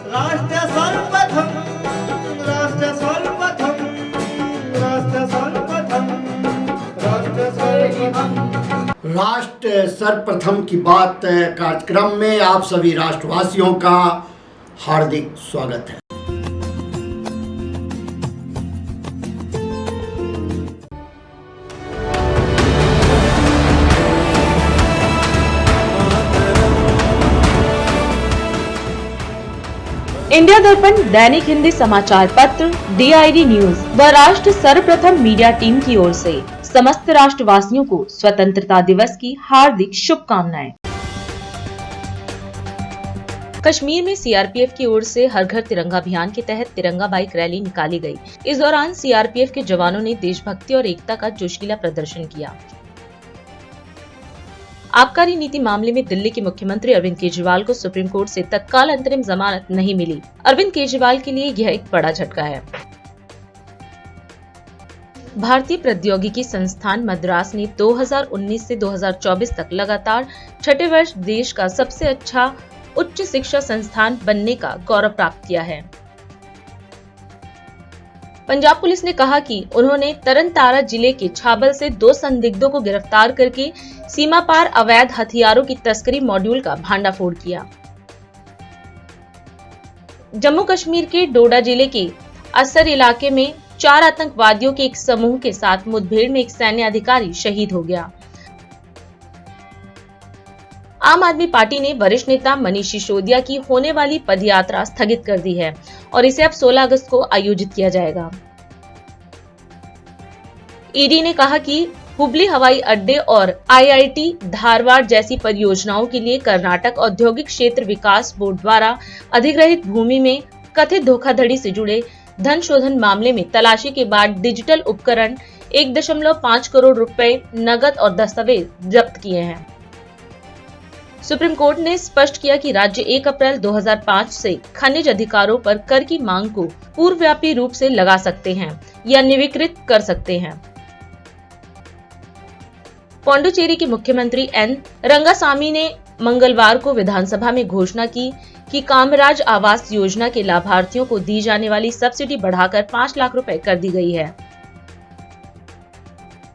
राष्ट्र सर्वप्रथम, राष्ट्र सर्वप्रथम, राष्ट्र सर्वप्रथम, राष्ट्र सर्वप्रथम। राष्ट्र सर्वप्रथम की बात कार्यक्रम में आप सभी राष्ट्रवासियों का हार्दिक स्वागत है। इंडिया दर्पण, दैनिक हिंदी समाचार पत्र, DID न्यूज व राष्ट्र सर्वप्रथम मीडिया टीम की ओर से समस्त राष्ट्रवासियों को स्वतंत्रता दिवस की हार्दिक शुभकामनाएं। कश्मीर में CRPF की ओर से हर घर तिरंगा अभियान के तहत तिरंगा बाइक रैली निकाली गई। इस दौरान CRPF के जवानों ने देशभक्ति और एकता का जोशीला प्रदर्शन किया। आबकारी नीति मामले में दिल्ली के मुख्यमंत्री अरविंद केजरीवाल को सुप्रीम कोर्ट से तत्काल अंतरिम जमानत नहीं मिली। अरविंद केजरीवाल के लिए यह एक बड़ा झटका है। भारतीय प्रौद्योगिकी संस्थान मद्रास ने 2019 से 2024 तक लगातार छठे वर्ष देश का सबसे अच्छा उच्च शिक्षा संस्थान बनने का गौरव प्राप्त किया है। पंजाब पुलिस ने कहा कि उन्होंने तरनतारा जिले के छाबल से 2 संदिग्धों को गिरफ्तार करके सीमा पार अवैध हथियारों की तस्करी मॉड्यूल का भांडाफोड़ किया। जम्मू कश्मीर के डोडा जिले के असर इलाके में 4 आतंकवादियों के एक समूह के साथ मुठभेड़ में एक सैन्य अधिकारी शहीद हो गया। आम आदमी पार्टी ने वरिष्ठ नेता मनीष सिसोदिया की होने वाली पदयात्रा स्थगित कर दी है और इसे अब 16 अगस्त को आयोजित किया जाएगा। ईडी ने कहा कि हुबली हवाई अड्डे और IIT धारवाड़ जैसी परियोजनाओं के लिए कर्नाटक औद्योगिक क्षेत्र विकास बोर्ड द्वारा अधिग्रहित भूमि में कथित धोखाधड़ी से जुड़े धन शोधन मामले में तलाशी के बाद डिजिटल उपकरण 1.5 करोड़ रुपए, नगद और दस्तावेज जब्त किए हैं। सुप्रीम कोर्ट ने स्पष्ट किया कि राज्य 1 अप्रैल 2005 से खनिज अधिकारों पर कर की मांग को पूर्वव्यापी रूप से लगा सकते हैं या निवीकृत कर सकते हैं। पौंडुचेरी के मुख्यमंत्री N रंगासामी ने मंगलवार को विधानसभा में घोषणा की कि कामराज आवास योजना के लाभार्थियों को दी जाने वाली सब्सिडी बढ़ाकर 5 लाख रुपए कर दी गई है।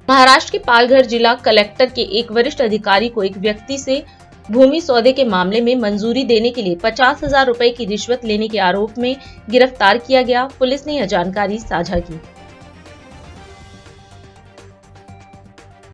महाराष्ट्र के पालघर जिला कलेक्टर के एक वरिष्ठ अधिकारी को एक व्यक्ति से भूमि सौदे के मामले में मंजूरी देने के लिए 50,000 रुपए की रिश्वत लेने के आरोप में गिरफ्तार किया गया। पुलिस ने यह जानकारी साझा की।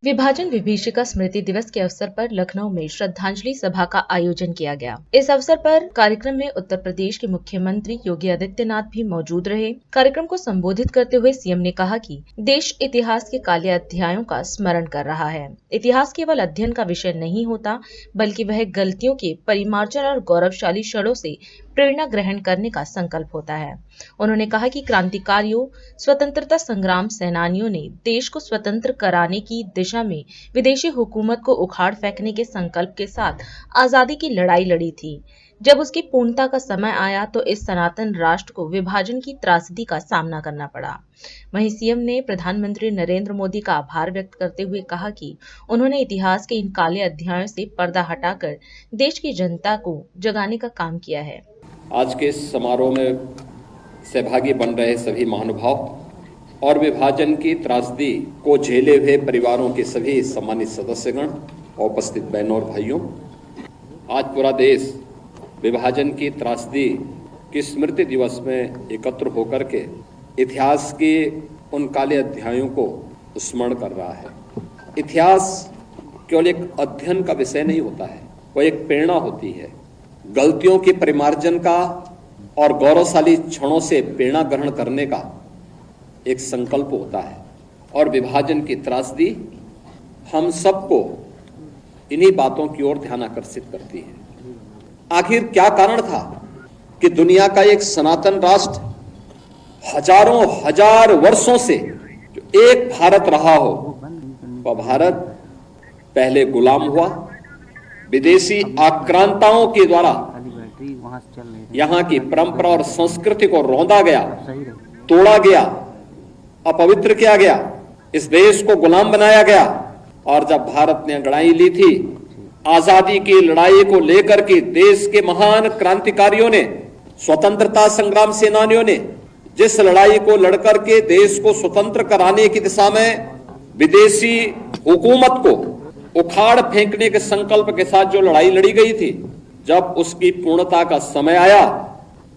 विभाजन विभीषिका स्मृति दिवस के अवसर पर लखनऊ में श्रद्धांजलि सभा का आयोजन किया गया। इस अवसर पर कार्यक्रम में उत्तर प्रदेश के मुख्यमंत्री योगी आदित्यनाथ भी मौजूद रहे। कार्यक्रम को संबोधित करते हुए सीएम ने कहा कि देश इतिहास के काले अध्यायों का स्मरण कर रहा है। इतिहास केवल अध्ययन का विषय नहीं होता, बल्कि वह गलतियों के परिमार्जन और गौरवशाली क्षणों से प्रेरणा ग्रहण करने का संकल्प होता है। उन्होंने कहा कि क्रांतिकारियों, स्वतंत्रता संग्राम सेनानियों ने देश को स्वतंत्र कराने की दिशा में विदेशी हुकूमत को उखाड़ फेंकने के संकल्प के साथ आजादी की लड़ाई लड़ी थी। जब उसकी पूर्णता का समय आया तो इस सनातन राष्ट्र को विभाजन की त्रासदी का सामना करना पड़ा। वहीं सीएम ने प्रधानमंत्री नरेंद्र मोदी का आभार व्यक्त करते हुए कहा कि उन्होंने इतिहास के इन काले अध्यायों से पर्दा हटाकर देश की जनता को जगाने का काम किया है। आज के इस समारोह में सहभागी बन रहे सभी महानुभाव और विभाजन की त्रासदी को झेले हुए परिवारों के सभी सम्मानित सदस्यगण और उपस्थित बहनों और भाइयों, आज पूरा देश विभाजन की त्रासदी की स्मृति दिवस में एकत्र होकर के इतिहास के उन काले अध्यायों को स्मरण कर रहा है। इतिहास केवल एक अध्ययन का विषय नहीं होता है, वो एक प्रेरणा होती है। गलतियों के परिमार्जन का और गौरवशाली क्षणों से प्रेरणा ग्रहण करने का एक संकल्प होता है। और विभाजन की त्रासदी हम सबको इन्हीं बातों की ओर ध्यान आकर्षित करती है। आखिर क्या कारण था कि दुनिया का एक सनातन राष्ट्र हजारों हजार वर्षों से जो एक भारत रहा हो, वह भारत पहले गुलाम हुआ, विदेशी आक्रांताओं के द्वारा यहाँ की परंपरा और संस्कृति को रौंदा गया, तोड़ा गया, अपवित्र किया गया, इस देश को गुलाम बनाया गया। और जब भारत ने लड़ाई ली थी, आजादी की लड़ाई को लेकर के देश के महान क्रांतिकारियों ने स्वतंत्रता संग्राम सेनानियों ने जिस लड़ाई को लड़कर के देश को स्वतंत्र कराने की दिशा में विदेशी हुकूमत को उखाड़ फेंकने के संकल्प के साथ जो लड़ाई लड़ी गई थी, जब उसकी पूर्णता का समय आया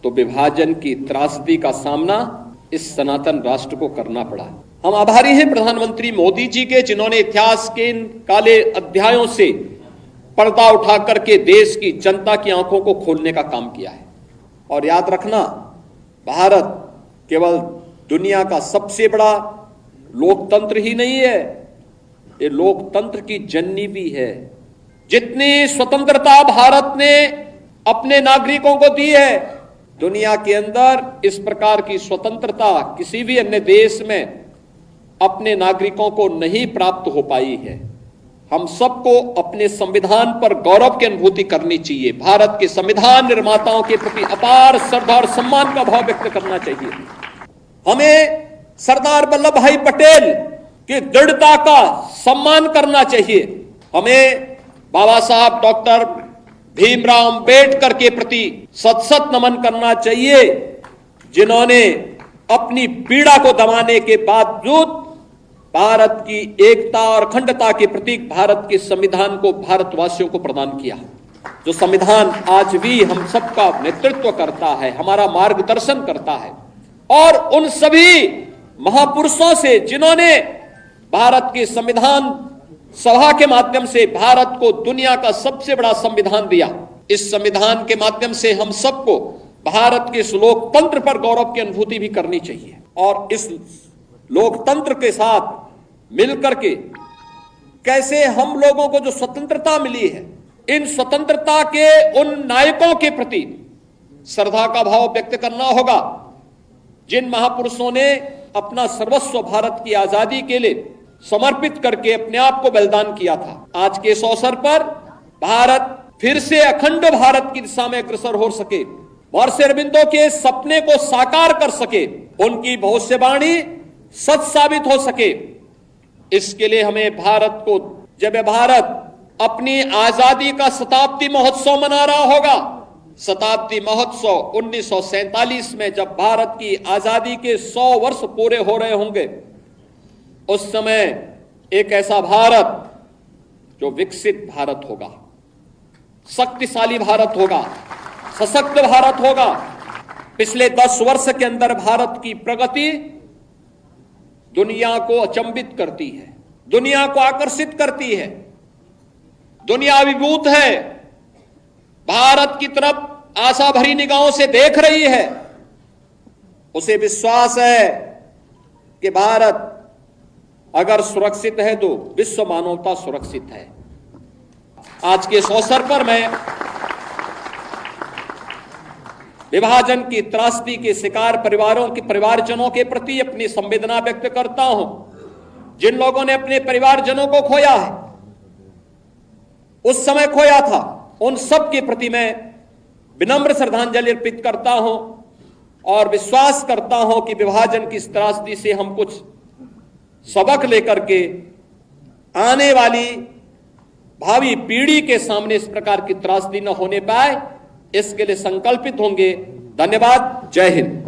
तो विभाजन की त्रासदी का सामना इस सनातन राष्ट्र को करना पड़ा। हम आभारी हैं प्रधानमंत्री मोदी जी के, जिन्होंने इतिहास के इन काले अध्यायों से पर्दा उठा करके देश की जनता की आंखों को खोलने का काम किया है। और याद रखना, भारत केवल दुनिया का सबसे बड़ा लोकतंत्र ही नहीं है, ये लोकतंत्र की जननी भी है। जितनी स्वतंत्रता भारत ने अपने नागरिकों को दी है, दुनिया के अंदर इस प्रकार की स्वतंत्रता किसी भी अन्य देश में अपने नागरिकों को नहीं प्राप्त हो पाई है। हम सबको अपने संविधान पर गौरव की अनुभूति करनी चाहिए। भारत के संविधान निर्माताओं के प्रति अपार श्रद्धा और सम्मान का भाव व्यक्त करना चाहिए। हमें सरदार वल्लभ भाई पटेल की दृढ़ता का सम्मान करना चाहिए। हमें बाबा साहब डॉक्टर भीमराव अंबेडकर के प्रति सत सत नमन करना चाहिए, जिन्होंने अपनी पीड़ा को दबाने के बावजूद भारत की एकता और अखंडता के प्रतीक भारत के संविधान को भारतवासियों को प्रदान किया, जो संविधान आज भी हम सबका नेतृत्व करता है, हमारा मार्गदर्शन करता है। और उन सभी महापुरुषों से जिन्होंने भारत के संविधान सभा के माध्यम से भारत को दुनिया का सबसे बड़ा संविधान दिया, इस संविधान के माध्यम से हम सबको भारत के इस लोकतंत्र पर गौरव की अनुभूति भी करनी चाहिए। और इस लोकतंत्र के साथ मिलकर के कैसे हम लोगों को जो स्वतंत्रता मिली है, इन स्वतंत्रता के उन नायकों के प्रति श्रद्धा का भाव व्यक्त करना होगा, जिन महापुरुषों ने अपना सर्वस्व भारत की आजादी के लिए समर्पित करके अपने आप को बलिदान किया था। आज के इस अवसर पर भारत फिर से अखंड भारत की दिशा में अग्रसर हो सके, महर्षि अरबिंदो के सपने को साकार कर सके, उनकी भविष्यवाणी सच साबित हो सके, इसके लिए हमें भारत को, जब भारत अपनी आजादी का शताब्दी महोत्सव मना रहा होगा, शताब्दी महोत्सव 1947 में जब भारत की आजादी के 100 वर्ष पूरे हो रहे होंगे, उस समय एक ऐसा भारत जो विकसित भारत होगा, शक्तिशाली भारत होगा, सशक्त भारत होगा। पिछले 10 वर्ष के अंदर भारत की प्रगति दुनिया को अचंभित करती है, दुनिया को आकर्षित करती है। दुनिया अभिभूत है, भारत की तरफ आशा भरी निगाहों से देख रही है। उसे विश्वास है कि भारत अगर सुरक्षित है तो विश्व मानवता सुरक्षित है। आज के इस अवसर पर मैं विभाजन की त्रासदी के शिकार परिवारों के परिवारजनों के प्रति अपनी संवेदना व्यक्त करता हूं। जिन लोगों ने अपने परिवारजनों को खोया है, उस समय खोया था, उन सब के प्रति मैं विनम्र श्रद्धांजलि अर्पित करता हूं और विश्वास करता हूं कि विभाजन की इस त्रासदी से हम कुछ सबक लेकर के आने वाली भावी पीढ़ी के सामने इस प्रकार की त्रासदी न होने पाए, इसके लिए संकल्पित होंगे। धन्यवाद। जय हिंद।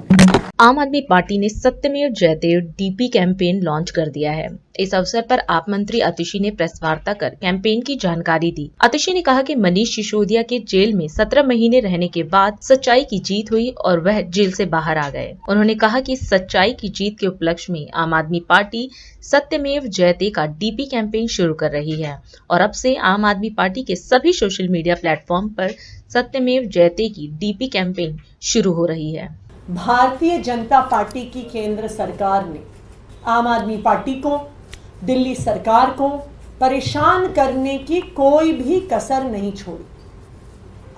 आम आदमी पार्टी ने सत्यमेव जयते डीपी कैंपेन लॉन्च कर दिया है। इस अवसर पर आप मंत्री आतिशी ने प्रेस वार्ता कर कैंपेन की जानकारी दी। आतिशी ने कहा कि मनीष सिसोदिया के जेल में 17 महीने रहने के बाद सच्चाई की जीत हुई और वह जेल से बाहर आ गए। उन्होंने कहा कि सच्चाई की जीत के उपलक्ष्य में आम आदमी पार्टी सत्यमेव जयते का डीपी कैंपेन शुरू कर रही है और अब से आम आदमी पार्टी के सभी सोशल मीडिया प्लेटफॉर्म पर सत्यमेव जयते की डीपी कैंपेन शुरू हो रही है। भारतीय जनता पार्टी की केंद्र सरकार ने आम आदमी पार्टी को, दिल्ली सरकार को परेशान करने की कोई भी कसर नहीं छोड़ी।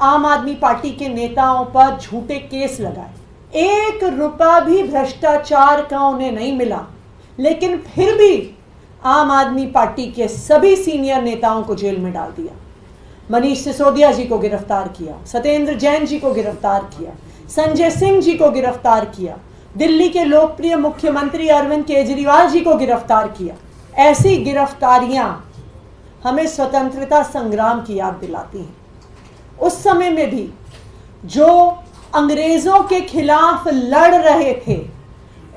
आम आदमी पार्टी के नेताओं पर झूठे केस लगाए, 1 रुपया भी भ्रष्टाचार का उन्हें नहीं मिला, लेकिन फिर भी आम आदमी पार्टी के सभी सीनियर नेताओं को जेल में डाल दिया। मनीष सिसोदिया जी को गिरफ्तार किया, सत्येंद्र जैन जी को गिरफ्तार किया, संजय सिंह जी को गिरफ्तार किया, दिल्ली के लोकप्रिय मुख्यमंत्री अरविंद केजरीवाल जी को गिरफ्तार किया। ऐसी गिरफ्तारियां हमें स्वतंत्रता संग्राम की याद दिलाती हैं। उस समय में भी जो अंग्रेजों के खिलाफ लड़ रहे थे,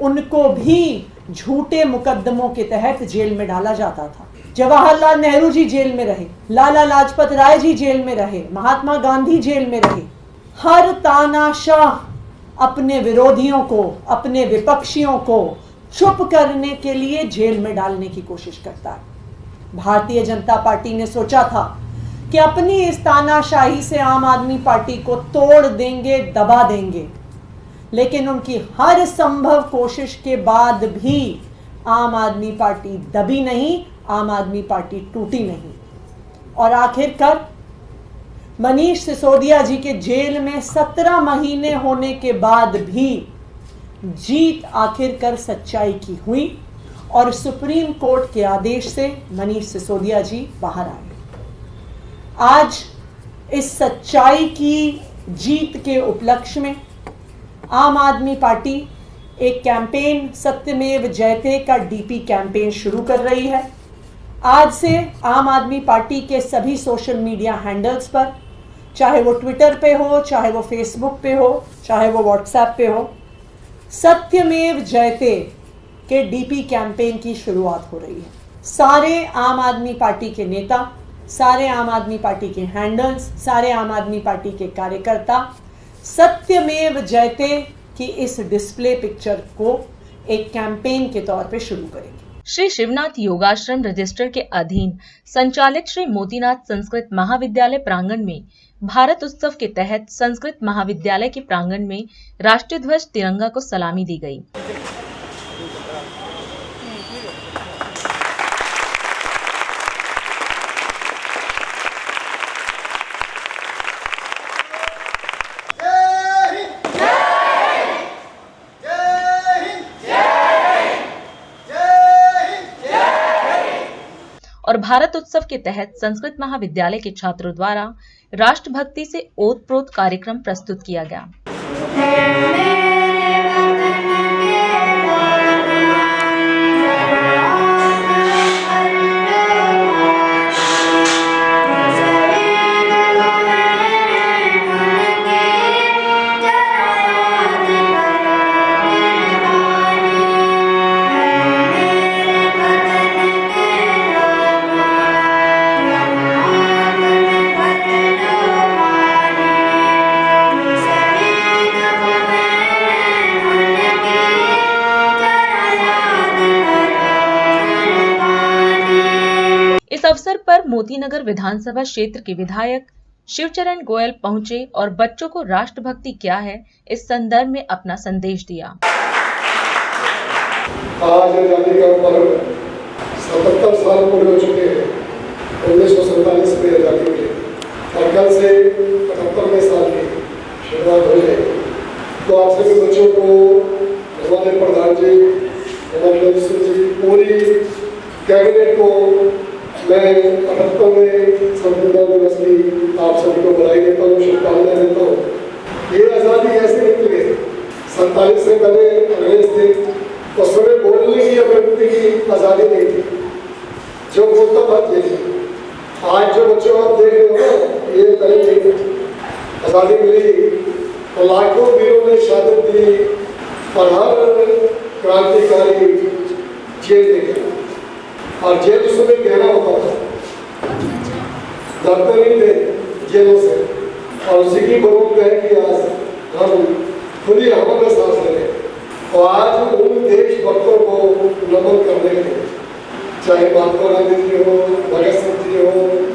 उनको भी झूठे मुकदमों के तहत जेल में डाला जाता था। जवाहरलाल नेहरू जी जेल में रहे, लाला लाजपत राय जी जेल में रहे, महात्मा गांधी जेल में रहे। हर तानाशाह अपने विरोधियों को, अपने विपक्षियों को चुप करने के लिए जेल में डालने की कोशिश करता है। भारतीय जनता पार्टी ने सोचा था कि अपनी इस तानाशाही से आम आदमी पार्टी को तोड़ देंगे, दबा देंगे, लेकिन उनकी हर संभव कोशिश के बाद भी आम आदमी पार्टी दबी नहीं, आम आदमी पार्टी टूटी नहीं। और आखिरकार मनीष सिसोदिया जी के जेल में 17 महीने होने के बाद भी जीत आखिरकार सच्चाई की हुई और सुप्रीम कोर्ट के आदेश से मनीष सिसोदिया जी बाहर आए। आज इस सच्चाई की जीत के उपलक्ष्य में आम आदमी पार्टी एक कैंपेन सत्यमेव जयते का डीपी कैंपेन शुरू कर रही है। आज से आम आदमी पार्टी के सभी सोशल मीडिया हैंडल्स पर, चाहे वो ट्विटर पे हो, चाहे वो फेसबुक पे हो, चाहे वो व्हाट्सएप पे हो, सत्यमेव जयते के डीपी कैंपेन की शुरुआत हो रही है। सारे आम आदमी पार्टी के नेता, सारे आम आदमी पार्टी के हैंडल्स, सारे आम आदमी पार्टी के कार्यकर्ता सत्यमेव जयते की इस डिस्प्ले पिक्चर को एक कैंपेन के तौर पे शुरू करेंगे। श्री शिवनाथ योगाश्रम रजिस्टर के अधीन संचालित श्री मोतीनाथ संस्कृत महाविद्यालय प्रांगण में भारत उत्सव के तहत संस्कृत महाविद्यालय के प्रांगण में राष्ट्रीय ध्वज तिरंगा को सलामी दी गई। और भारत उत्सव के तहत संस्कृत महाविद्यालय के छात्रों द्वारा राष्ट्रभक्ति से ओतप्रोत कार्यक्रम प्रस्तुत किया गया। इस अवसर पर मोतीनगर विधानसभा क्षेत्र के विधायक शिवचरण गोयल पहुंचे और बच्चों को राष्ट्रभक्ति क्या है इस संदर्भ में अपना संदेश दिया। आज आजादी का पर्व 77 साल पूरे हो चुके हैं। 1947 में आजादी मिली और कल से 78वें साल की शुरुआत हो जाएगी। तो आप सभी बच्चों को, हमारे प्रधान जी, हमारे मिनिस्टर जी, पूरी कैबिनेट को मैं 78वें संविधान दिवस की आप सभी को बधाई देता हूँ, शुभकामनाएं देता हूँ। ये आज़ादी ऐसे निकली 47 से पहले अंग्रेज थे, उस समय बोलने की अभिव्यक्ति की आज़ादी नहीं थी, जो बोलता था ये। आज जो बच्चों आप देख रहे हो ये पहले नहीं थी। आज़ादी मिली तो लाखों वीरों ने शहादत दी और हर क्रांतिकारी जेल में गया और जेल उस समय गहरा होता था, डरते नहीं थे जेलों से। और उसी की बदौलत है कि आज हम खुली हवा में सांस ले रहे हैं। और आज उन देशभक्तों को नमन करने के लिए, चाहे महात्मा गांधी जी हो, भगत सिंह जी हो,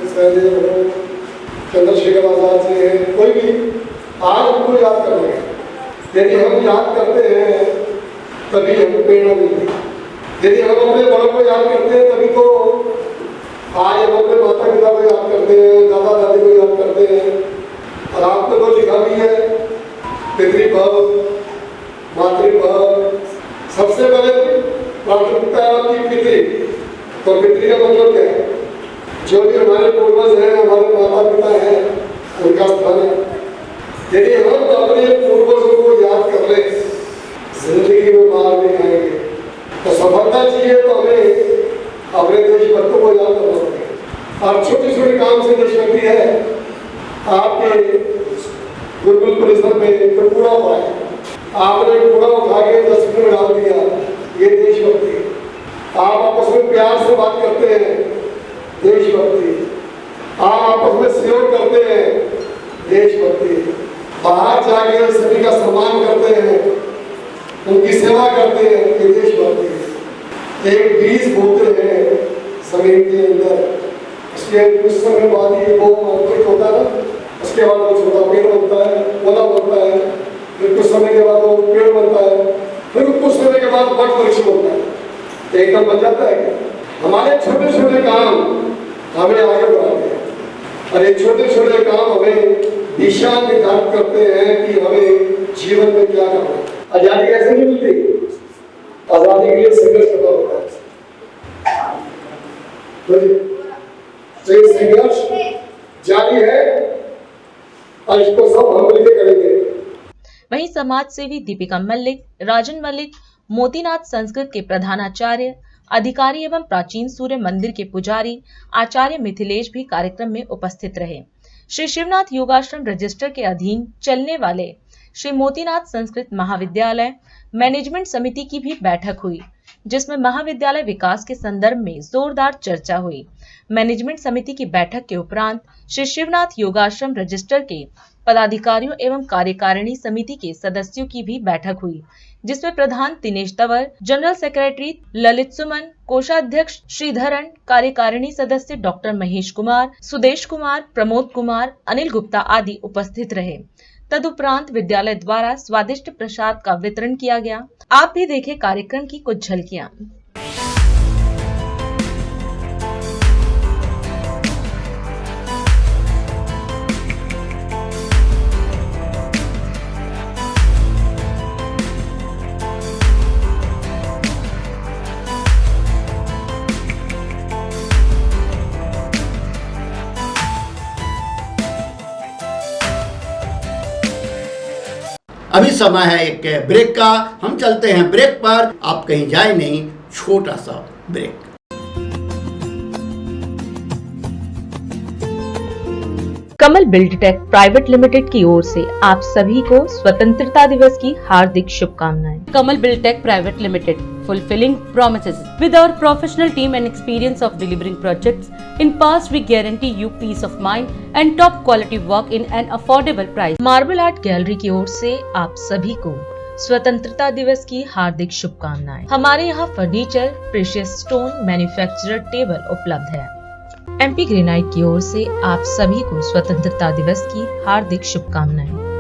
सहदेव हो, चंद्रशेखर आजाद जी हैं, कोई भी, आज उनको याद करने का। यदि हम याद करते हैं तभी हमें प्रेरणा मिलती है। यदि हम अपने बड़ों को याद करते हैं तभी तो आज हम अपने माता पिता को याद करते हैं, दादा दादी को याद करते हैं। और आपने तो लिखा भी है पितृभव, मातृभव, सबसे पहले प्राथमिकता है आपकी पितृ। तो पितृ का मतलब क्या है? जो भी हमारे पूर्वज हैं, हमारे माता पिता हैं, उनका स्थान है। यदि हम अपने पूर्वजों को याद कर ले, जिंदगी में मार नहीं खाएंगे। तो सफलता चाहिए तो हमें अपने देशभक्तों को याद करना पड़ेगा। और छोटे छोटे काम से देशभक्ति है। आपके गुरुकुल परिसर में आपने कूड़ा उठा के डस्टबिन में डाल दिया, ये देशभक्ति है। आप आपस में प्यार से बात करते हैं, देशभक्ति है। आप आपस में सहयोग करते हैं, देशभक्ति है। बाहर जाके सभी का सम्मान करते हैं, उनकी सेवा करते हैं, ये देशभक्ति है। एक बीज बोते हैं जमीन के अंदर, उसके कुछ समय बाद ये वो अंकुरित होता है, उसके बाद वो छोटा पेड़ बनता है, पौधा बनता है, फिर कुछ समय के बाद वो पेड़ बनता है, फिर कुछ समय के बाद वट वृक्ष बनता है। एकदम बन जाता है क्या? हमारे छोटे छोटे काम हमें आगे बढ़ाते हैं, और ये छोटे छोटे काम हमें दिशा निर्धारित करते हैं कि हमें जीवन में क्या करना है। आजादी कैसे नहीं मिलती? आजादी के लिए संघर्ष करना होता है। तो ये संघर्ष जारी है और इसको सब हम मिलकर करेंगे। वहीं समाज सेवी दीपिका मल्लिक, राजन मल्लिक, मोतीनाथ संस्कृत के प्रधानाचार्य, अधिकारी एवं प्राचीन सूर्य मंदिर के पुजारी आचार्य मिथिलेश भी कार्यक्रम में उपस्थित रहे। श्री शिवनाथ योगाश्रम रजिस्टर के अधीन चलने वाले श्री मोतीनाथ संस्कृत महाविद्यालय मैनेजमेंट समिति की भी बैठक हुई, जिसमें महाविद्यालय विकास के संदर्भ में जोरदार चर्चा हुई। मैनेजमेंट समिति की बैठक के उपरांत श्री शिवनाथ योगाश्रम रजिस्टर के पदाधिकारियों एवं कार्यकारिणी समिति के सदस्यों की भी बैठक हुई, जिसमें प्रधान दिनेश तंवर, जनरल सेक्रेटरी ललित सुमन, कोषाध्यक्ष श्रीधरन, कार्यकारिणी सदस्य डॉक्टर महेश कुमार, सुदेश कुमार, प्रमोद कुमार, अनिल गुप्ता आदि उपस्थित रहे। तदुपरांत विद्यालय द्वारा स्वादिष्ट प्रसाद का वितरण किया गया। आप भी देखें कार्यक्रम की कुछ झलकियां। अभी समय है एक ब्रेक का। हम चलते हैं ब्रेक पर, आप कहीं जाए नहीं, छोटा सा ब्रेक। कमल बिल्डटेक प्राइवेट लिमिटेड की ओर से आप सभी को स्वतंत्रता दिवस की हार्दिक शुभकामनाएं। Kamal Buildtech Private Limited, fulfilling promises. With our professional team and experience of delivering projects, in past we guarantee you peace of mind and top quality work in an affordable price. Marble art gallery की ओर से आप सभी को स्वतंत्रता दिवस की हार्दिक शुभकामनाएं। हमारे यहाँ furniture, precious stone, manufacturer table उपलब्ध है। एमपी ग्रेनाइट की ओर से आप सभी को स्वतंत्रता दिवस की हार्दिक शुभकामनाएं।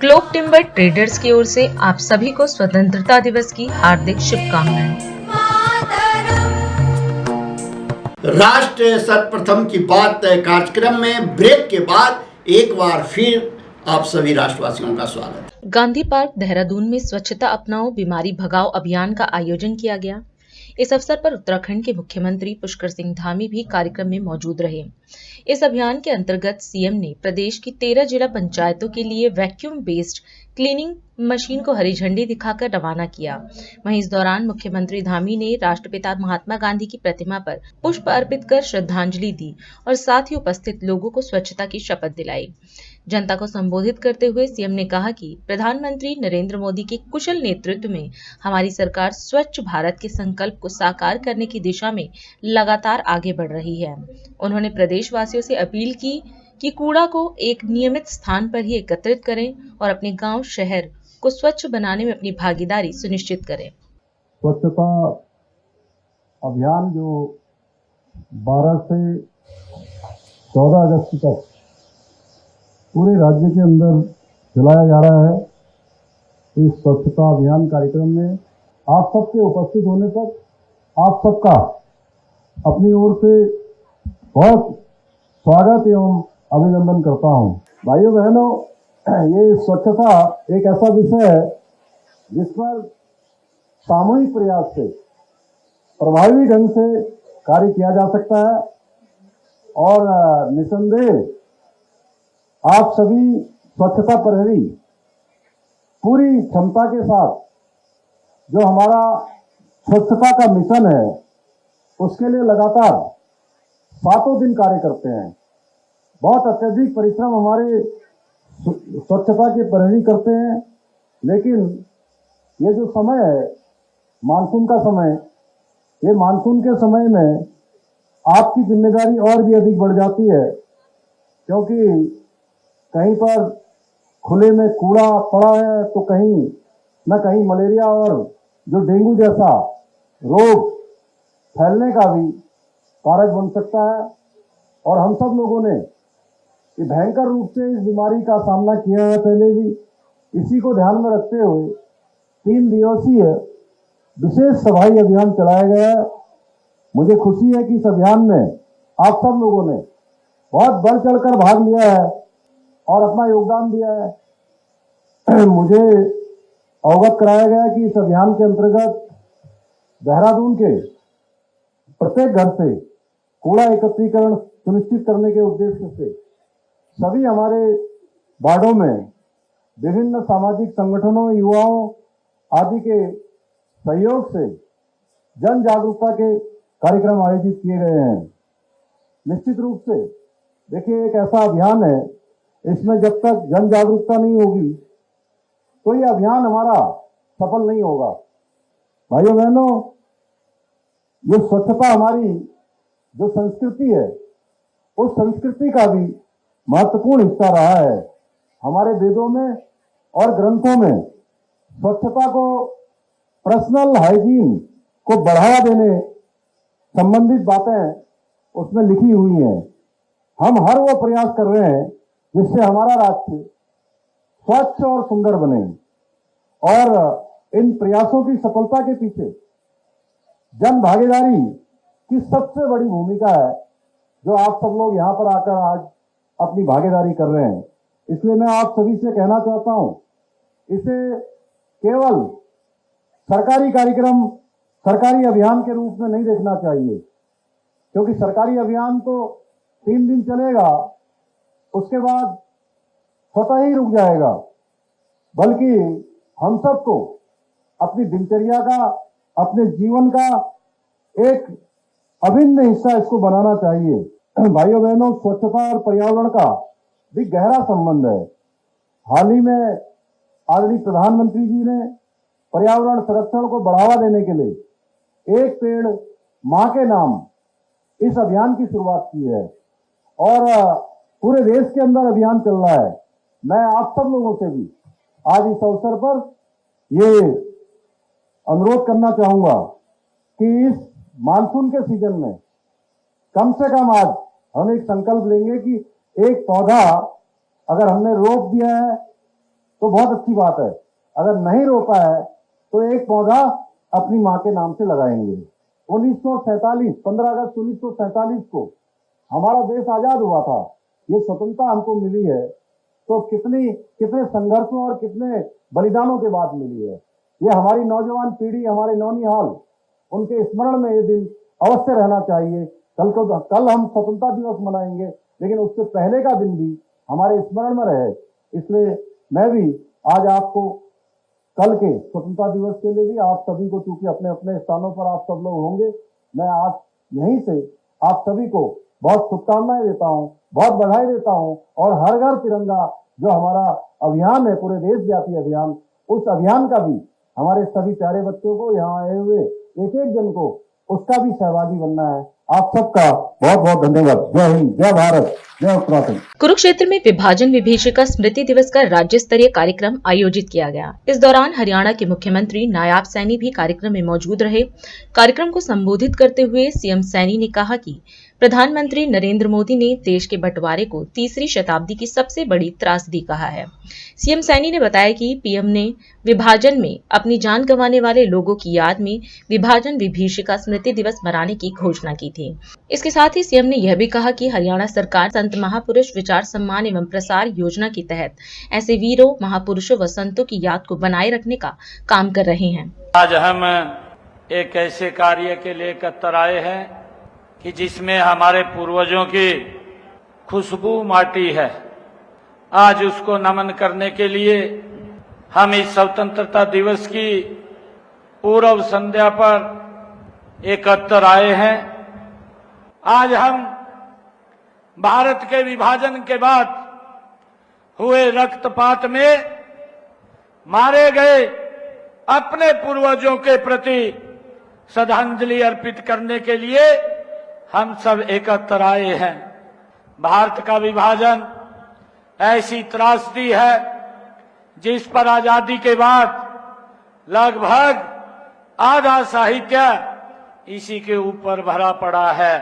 क्लोक टिम्बर ट्रेडर्स की ओर से आप सभी को स्वतंत्रता दिवस की हार्दिक शुभकामनाएं। राष्ट्र सर्वप्रथम की बात कार्यक्रम में ब्रेक के बाद एक बार फिर आप सभी राष्ट्रवासियों का स्वागत। गांधी पार्क देहरादून में स्वच्छता अपनाओ बीमारी भगाओ अभियान का आयोजन किया गया। इस अवसर पर उत्तराखंड के मुख्यमंत्री पुष्कर सिंह धामी भी कार्यक्रम में मौजूद रहे। इस अभियान के अंतर्गत सीएम ने प्रदेश की 13 जिला पंचायतों के लिए वैक्यूम बेस्ड क्लीनिंग मशीन को हरी झंडी दिखाकर रवाना किया। वहीं इस दौरान मुख्यमंत्री धामी ने राष्ट्रपिता महात्मा गांधी की प्रतिमा पर पुष्प अर्पित कर श्रद्धांजलि दी और साथ ही उपस्थित लोगों को स्वच्छता की शपथ दिलाई। जनता को संबोधित करते हुए सीएम ने कहा कि प्रधानमंत्री नरेंद्र मोदी के कुशल नेतृत्व में हमारी सरकार स्वच्छ भारत के संकल्प को साकार करने की दिशा में लगातार आगे बढ़ रही है। उन्होंने प्रदेशवासियों से अपील की कि कूड़ा को एक नियमित स्थान पर ही एकत्रित करें और अपने गांव शहर को स्वच्छ बनाने में अपनी भागीदारी सुनिश्चित करें। स्वच्छता अभियान जो 12 से 14 अगस्त तक पूरे राज्य के अंदर चलाया जा रहा है, इस स्वच्छता अभियान कार्यक्रम में आप सबके उपस्थित होने पर आप सबका अपनी ओर से बहुत स्वागत एवं अभिनंदन करता हूं। भाइयों बहनों, ये स्वच्छता एक ऐसा विषय है जिस पर सामूहिक प्रयास से प्रभावी ढंग से कार्य किया जा सकता है और निसंदेह आप सभी स्वच्छता प्रहरी पूरी क्षमता के साथ जो हमारा स्वच्छता का मिशन है उसके लिए लगातार 7 दिन कार्य करते हैं। बहुत अत्यधिक परिश्रम हमारे स्वच्छता के प्रहरी करते हैं, लेकिन ये जो समय है मानसून का समय, ये मानसून के समय में आपकी जिम्मेदारी और भी अधिक बढ़ जाती है, क्योंकि कहीं पर खुले में कूड़ा पड़ा है तो कहीं न कहीं मलेरिया और जो डेंगू जैसा रोग फैलने का भी कारक बन सकता है। और हम सब लोगों ने ये भयंकर रूप से इस बीमारी का सामना किया है पहले भी। इसी को ध्यान में रखते हुए 3 दिवसीय विशेष सफाई अभियान चलाया गया है। मुझे खुशी है कि इस अभियान में आप सब लोगों ने बहुत बढ़ चढ़कर भाग लिया है और अपना योगदान दिया है। मुझे अवगत कराया गया कि इस अभियान के अंतर्गत देहरादून के प्रत्येक घर से कूड़ा एकत्रीकरण सुनिश्चित करने के उद्देश्य से सभी हमारे वार्डों में विभिन्न सामाजिक संगठनों, युवाओं आदि के सहयोग से जन जागरूकता के कार्यक्रम आयोजित किए गए हैं। निश्चित रूप से देखिए, एक ऐसा अभियान है, इसमें जब तक जन जागरूकता नहीं होगी तो ये अभियान हमारा सफल नहीं होगा। भाइयों बहनों, ये स्वच्छता हमारी जो संस्कृति है, उस संस्कृति का भी महत्वपूर्ण हिस्सा रहा है। हमारे वेदों में और ग्रंथों में स्वच्छता को, पर्सनल हाइजीन को बढ़ावा देने संबंधित बातें उसमें लिखी हुई हैं। हम हर वो प्रयास कर रहे हैं जिससे हमारा राष्ट्र स्वच्छ और सुंदर बने, और इन प्रयासों की सफलता के पीछे जन भागीदारी की सबसे बड़ी भूमिका है, जो आप सब लोग यहाँ पर आकर आज अपनी भागीदारी कर रहे हैं। इसलिए मैं आप सभी से कहना चाहता हूं, इसे केवल सरकारी कार्यक्रम, सरकारी अभियान के रूप में नहीं देखना चाहिए, क्योंकि सरकारी अभियान तो 3 दिन चलेगा, उसके बाद स्वतः ही रुक जाएगा। बल्कि हम सबको अपनी दिनचर्या का, अपने जीवन का एक अभिन्न हिस्सा इसको बनाना चाहिए। भाइयों बहनों, स्वच्छता और पर्यावरण का भी गहरा संबंध है। हाल ही में आदरणीय प्रधानमंत्री जी ने पर्यावरण संरक्षण को बढ़ावा देने के लिए एक पेड़ मां के नाम इस अभियान की शुरुआत की है, और पूरे देश के अंदर अभियान चल रहा है। मैं आप सब लोगों से भी आज इस अवसर पर ये अनुरोध करना चाहूंगा कि इस मानसून के सीजन में कम से कम आज हम एक संकल्प लेंगे कि एक पौधा अगर हमने रोप दिया है तो बहुत अच्छी बात है, अगर नहीं रोपा है तो एक पौधा अपनी मां के नाम से लगाएंगे। 1947 15 अगस्त 1947 को हमारा देश आजाद हुआ था। ये स्वतंत्रता हमको मिली है तो कितने संघर्षों और कितने बलिदानों के बाद मिली है। ये हमारी नौजवान पीढ़ी, हमारे नौनिहाल, उनके स्मरण में ये दिन अवश्य रहना चाहिए। कल हम स्वतंत्रता दिवस मनाएंगे, लेकिन उससे पहले का दिन भी हमारे स्मरण में रहे। इसलिए मैं भी आज आपको कल के स्वतंत्रता दिवस के लिए भी आप सभी को, चूंकि अपने अपने स्थानों पर आप सब लोग होंगे, मैं आज यहीं से आप सभी को बहुत शुभकामनाएं देता हूं, बहुत बधाई देता हूं। और हर घर तिरंगा जो हमारा अभियान है, पूरे देशव्यापी अभियान, उस अभियान का भी हमारे सभी प्यारे बच्चों को, यहाँ आए हुए एक एक जन को उसका भी सहभागी बनना है। आप सबका बहुत बहुत धन्यवाद। जय हिंद, जय भारत, जय उत्तराखंड। कुरुक्षेत्र में विभाजन विभीषिका स्मृति दिवस का राज्य स्तरीय कार्यक्रम आयोजित किया गया। इस दौरान हरियाणा के मुख्यमंत्री नायाब सैनी भी कार्यक्रम में मौजूद रहे। कार्यक्रम को संबोधित करते हुए सीएम सैनी ने कहा कि प्रधानमंत्री नरेंद्र मोदी ने देश के बंटवारे को तीसरी शताब्दी की सबसे बड़ी त्रासदी कहा है। सीएम सैनी ने बताया कि पीएम ने विभाजन में अपनी जान गंवाने वाले लोगों की याद में विभाजन विभीषिका स्मृति दिवस मनाने की घोषणा की थी। इसके साथ ही सीएम ने यह भी कहा कि हरियाणा सरकार संत महापुरुष विचार सम्मान एवं प्रसार योजना के तहत ऐसे वीरों, महापुरुषों व संतों की याद को बनाए रखने का काम कर रहे हैं। आज हम एक ऐसे कार्य के लिए एकत्र आए हैं कि जिसमें हमारे पूर्वजों की खुशबू माटी है। आज उसको नमन करने के लिए हम इस स्वतंत्रता दिवस की पूर्व संध्या पर एकत्र आए हैं। आज हम भारत के विभाजन के बाद हुए रक्तपात में मारे गए अपने पूर्वजों के प्रति श्रद्धांजलि अर्पित करने के लिए हम सब एकत्र आए हैं। भारत का विभाजन ऐसी त्रासदी है जिस पर आजादी के बाद लगभग आधा साहित्य इसी के ऊपर भरा पड़ा है।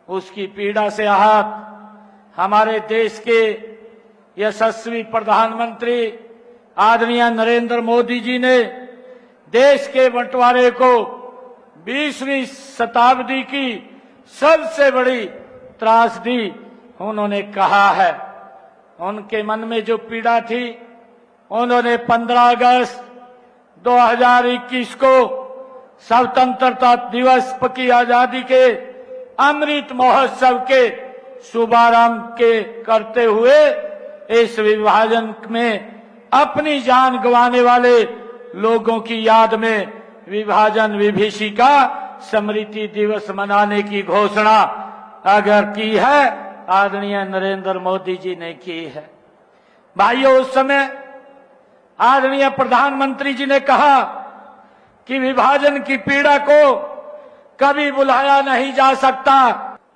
उसकी पीड़ा से आहत हमारे देश के यशस्वी प्रधानमंत्री आदरणीय नरेंद्र मोदी जी ने देश के बंटवारे को 20वीं शताब्दी की सबसे बड़ी त्रासदी उन्होंने कहा है। उनके मन में जो पीड़ा थी, उन्होंने 15 अगस्त 2021 को स्वतंत्रता दिवस की आजादी के अमृत महोत्सव के शुभारंभ के करते हुए इस विभाजन में अपनी जान गंवाने वाले लोगों की याद में विभाजन विभीषिका स्मृति दिवस मनाने की घोषणा अगर की है, आदरणीय नरेंद्र मोदी जी ने की है। भाइयों, उस समय आदरणीय प्रधानमंत्री जी ने कहा कि विभाजन की पीड़ा को कभी भुलाया नहीं जा सकता।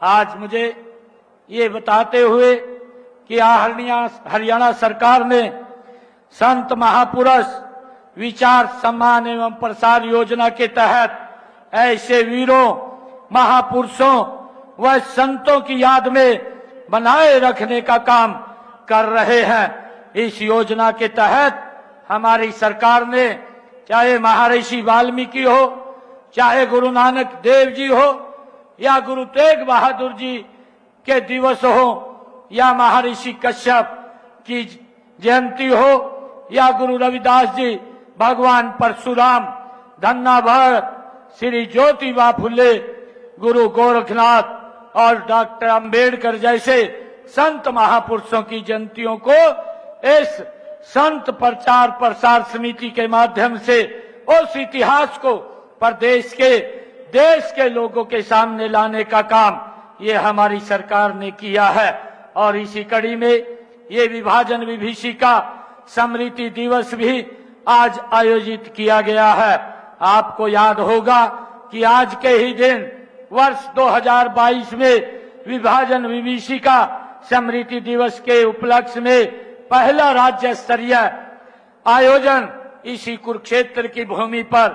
आज मुझे ये बताते हुए कि हरियाणा सरकार ने संत महापुरुष विचार सम्मान एवं प्रसार योजना के तहत ऐसे वीरों, महापुरुषों व संतों की याद में बनाए रखने का काम कर रहे हैं। इस योजना के तहत हमारी सरकार ने चाहे महर्षि वाल्मीकि हो, चाहे गुरु नानक देव जी हो, या गुरु तेग बहादुर जी के दिवस हो, या महर्षि कश्यप की जयंती हो, या गुरु रविदास जी, भगवान परशुराम, धन्ना भरत, श्री ज्योतिबा फुले, गुरु गोरखनाथ और डॉक्टर अंबेडकर जैसे संत महापुरुषों की जयंतियों को इस संत प्रचार प्रसार समिति के माध्यम से उस इतिहास को प्रदेश के देश के लोगों के सामने लाने का काम ये हमारी सरकार ने किया है। और इसी कड़ी में ये विभाजन विभीषिका स्मृति दिवस भी आज आयोजित किया गया है। आपको याद होगा कि आज के ही दिन वर्ष 2022 में विभाजन विभीषिका स्मृति दिवस के उपलक्ष्य में पहला राज्य स्तरीय आयोजन इसी कुरुक्षेत्र की भूमि पर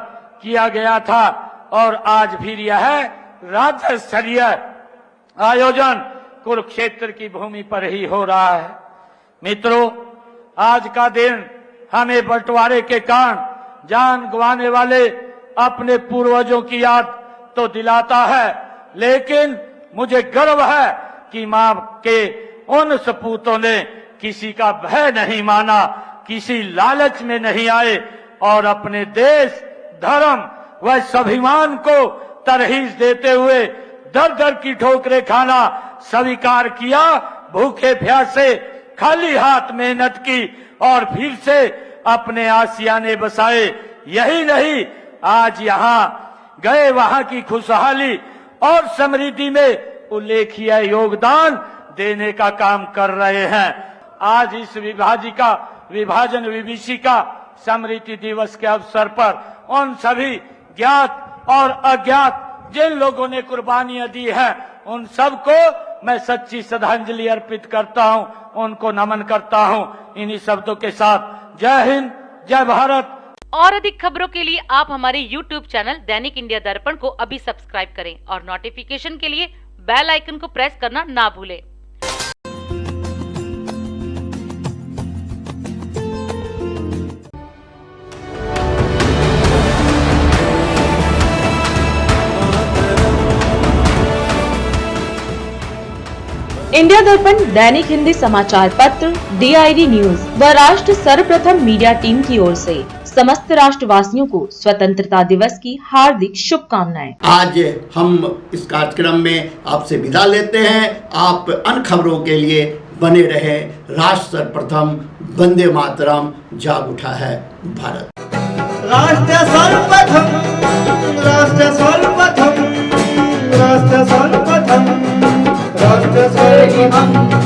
किया गया था और आज फिर यह राज्य स्तरीय आयोजन कुरुक्षेत्र की भूमि पर ही हो रहा है। मित्रों, आज का दिन हमें बंटवारे के कारण जान गंवाने वाले अपने पूर्वजों की याद तो दिलाता है, लेकिन मुझे गर्व है कि मां के उन सपूतों ने किसी का भय नहीं माना, किसी लालच में नहीं आए और अपने देश, धर्म व स्वाभिमान को तरहीज देते हुए दर दर की ठोकरें खाना स्वीकार किया, भूखे प्यासे खाली हाथ मेहनत की और फिर से अपने आशियाने बसाए। यही नहीं, आज यहाँ गए वहां की खुशहाली और समृद्धि में उल्लेखनीय योगदान देने का काम कर रहे हैं। आज इस विभाजन विभीषिका स्मृति दिवस के अवसर पर उन सभी ज्ञात और अज्ञात जिन लोगों ने कुर्बानियां दी हैं, उन सबको मैं सच्ची श्रद्धांजलि अर्पित करता हूं, उनको नमन करता हूं। इन्हीं शब्दों के साथ जय हिंद, जय भारत। और अधिक खबरों के लिए आप हमारे YouTube चैनल दैनिक इंडिया दर्पण को अभी सब्सक्राइब करें और नोटिफिकेशन के लिए बेल आइकन को प्रेस करना ना भूलें। इंडिया दर्पण दैनिक हिंदी समाचार पत्र, DID न्यूज व राष्ट्र सर्वप्रथम मीडिया टीम की ओर से समस्त राष्ट्रवासियों को स्वतंत्रता दिवस की हार्दिक शुभकामनाएं। आज हम इस कार्यक्रम में आपसे विदा लेते हैं। आप अन्य खबरों के लिए बने रहे। राष्ट्र सर्वप्रथम, वंदे मातरम, जाग उठा है भारत। राष्ट्र सर्वप्रथम, राष्ट्र सर्वप्रथम, राष्ट्र सर्वप्रथम। राष्ट्र सर्वप्रथम